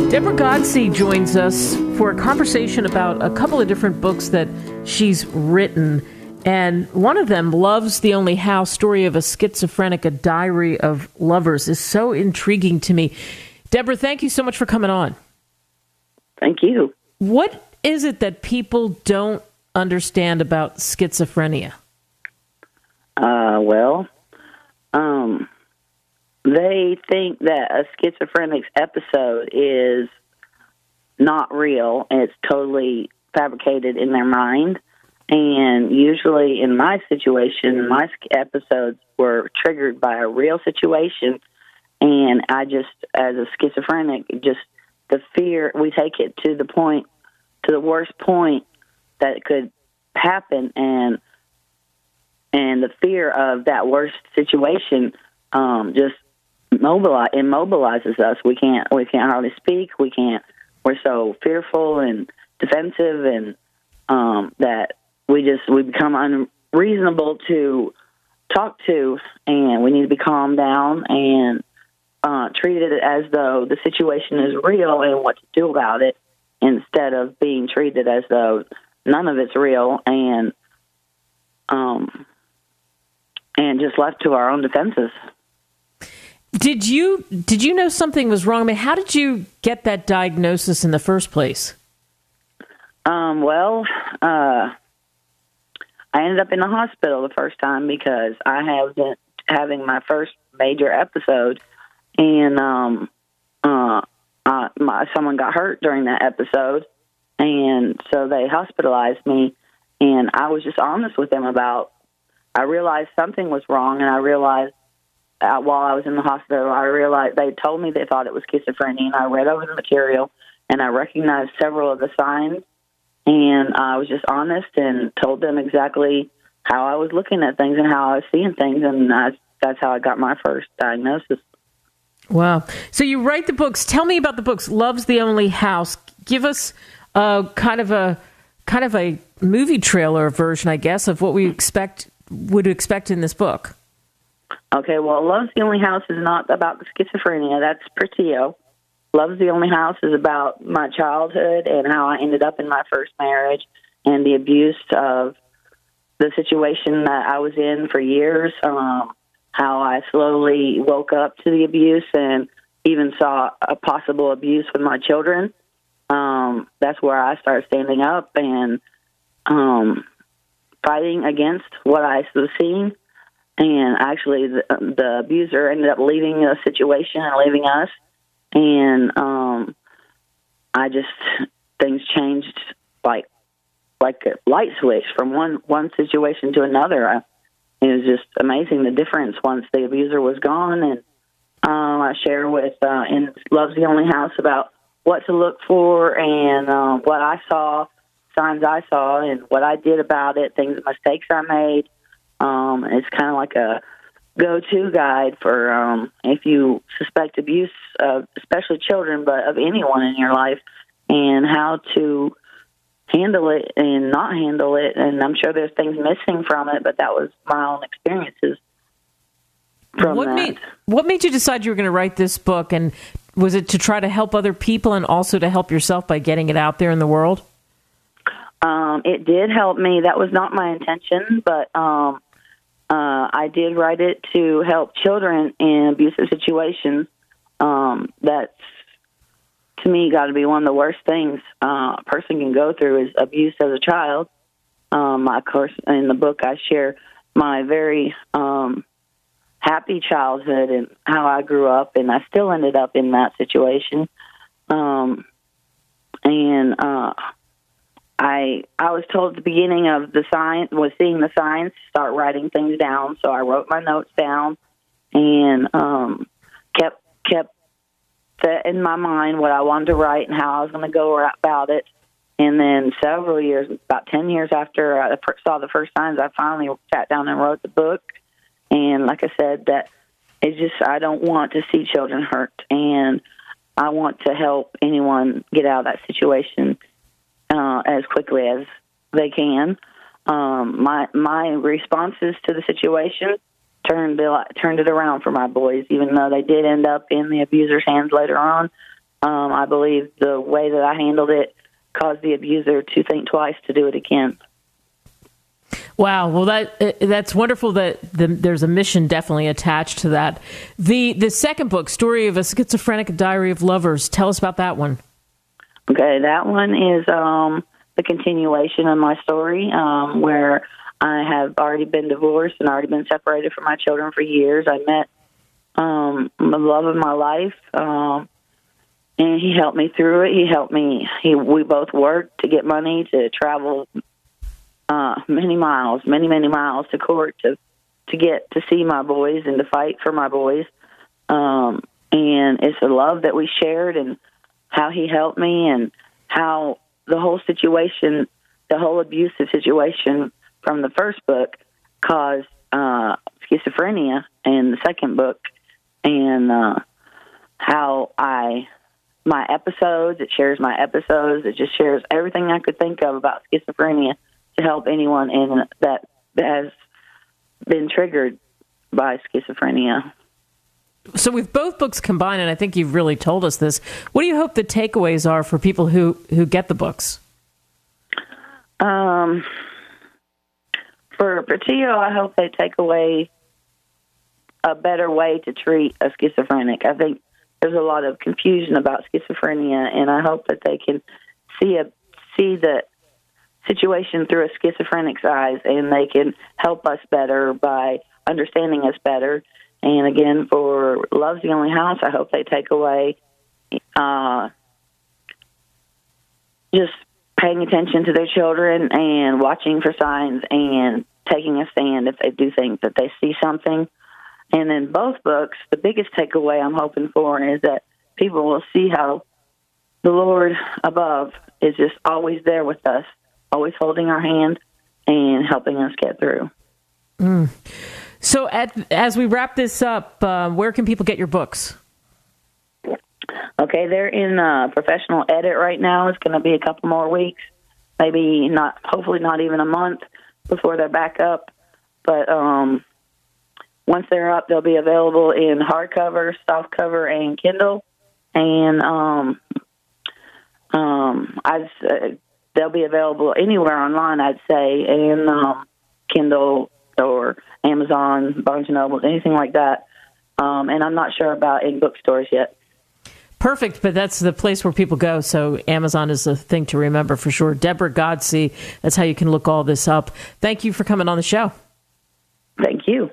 Debra Godsee joins us for a conversation about a couple of different books that she's written. And one of them, Love's the Only House, Story of a Schizophrenic, a Diary of Lovers, is so intriguing to me. Debra, thank you so much for coming on. Thank you. What is it that people don't understand about schizophrenia? They think that a schizophrenic episode is not real. It's totally fabricated in their mind. And usually in my situation, my episodes were triggered by a real situation. And I just, as a schizophrenic, just the fear, we take it to the point, to the worst point that it could happen. And the fear of that worst situation just immobilizes us. We can't hardly speak. We're so fearful and defensive, and that we become unreasonable to talk to, and we need to be calmed down and treated as though the situation is real and what to do about it, instead of being treated as though none of it's real and just left to our own defenses. Did you know something was wrong? I mean, how did you get that diagnosis in the first place? I ended up in the hospital the first time because I have been having my first major episode, and someone got hurt during that episode, and so they hospitalized me, and I was just honest with them about, I realized something was wrong, and I realized while I was in the hospital, I realized they told me they thought it was schizophrenia, and I read over the material, and I recognized several of the signs, and I was just honest and told them exactly how I was looking at things and how I was seeing things, and that's how I got my first diagnosis. Wow. So you write the books. Tell me about the books. Love's the Only House. Give us kind of a movie trailer version, I guess, of what we would expect in this book. Okay, well, Love's the Only House is not about the schizophrenia. That's Pretio. Love's the Only House is about my childhood and how I ended up in my first marriage and the abuse of the situation that I was in for years, how I slowly woke up to the abuse and even saw a possible abuse with my children. That's where I started standing up and fighting against what I was seeing. And actually, the abuser ended up leaving the situation and leaving us. And things changed like a light switch from one situation to another. It was just amazing, the difference once the abuser was gone. And I share with in Love's the Only House about what to look for and what I saw, signs I saw, and what I did about it, mistakes I made. It's kind of like a go-to guide for if you suspect abuse, especially children, but of anyone in your life, and how to handle it and not handle it. And I'm sure there's things missing from it, but that was my own experiences from that. What made you decide you were going to write this book? And was it to try to help other people and also to help yourself by getting it out there in the world? It did help me. That was not my intention, but I did write it to help children in abusive situations. That's, to me, got to be one of the worst things a person can go through is abuse as a child. Of course, in the book, I share my very happy childhood and how I grew up, and I still ended up in that situation. I was told at the beginning of the science, was seeing the signs, start writing things down. So I wrote my notes down and kept that in my mind what I wanted to write and how I was going to go about it. And then several years, about 10 years after I saw the first signs, I finally sat down and wrote the book. And like I said, that it's just I don't want to see children hurt, and I want to help anyone get out of that situation as quickly as they can. My responses to the situation turned it around for my boys, even though they did end up in the abuser's hands later on. I believe the way that I handled it caused the abuser to think twice to do it again. Wow. Well, that's wonderful that there's a mission definitely attached to that. The second book, Story of a Schizophrenic, a Diary of Lovers. Tell us about that one. Okay, that one is the continuation of my story, where I have already been divorced and already been separated from my children for years. I met the love of my life, and he helped me through it. He helped me. We both worked to get money to travel many miles to court to get to see my boys and to fight for my boys. And it's a love that we shared, and how he helped me, and how the whole situation, the whole abusive situation from the first book caused schizophrenia in the second book, and how my episodes, it shares my episodes, it just shares everything I could think of about schizophrenia to help anyone that has been triggered by schizophrenia. So with both books combined, and I think you've really told us this, what do you hope the takeaways are for people who get the books? For Portillo, I hope they take away a better way to treat a schizophrenic. I think there's a lot of confusion about schizophrenia, and I hope that they can see the situation through a schizophrenic's eyes, and they can help us better by understanding us better. And again, for Love's the Only House, I hope they take away just paying attention to their children and watching for signs and taking a stand if they do think that they see something. And in both books, the biggest takeaway I'm hoping for is that people will see how the Lord above is just always there with us, always holding our hand and helping us get through. Mm. So as we wrap this up, where can people get your books? Okay, they're in professional edit right now. It's going to be a couple more weeks, maybe not, hopefully not even a month before they're back up. But once they're up, they'll be available in hardcover, softcover, and Kindle. And they'll be available anywhere online, I'd say, in Kindle or Amazon, Barnes & Noble, anything like that. And I'm not sure about in bookstores yet. Perfect, but that's the place where people go, so Amazon is the thing to remember for sure. Debra Godsee, that's how you can look all this up. Thank you for coming on the show. Thank you.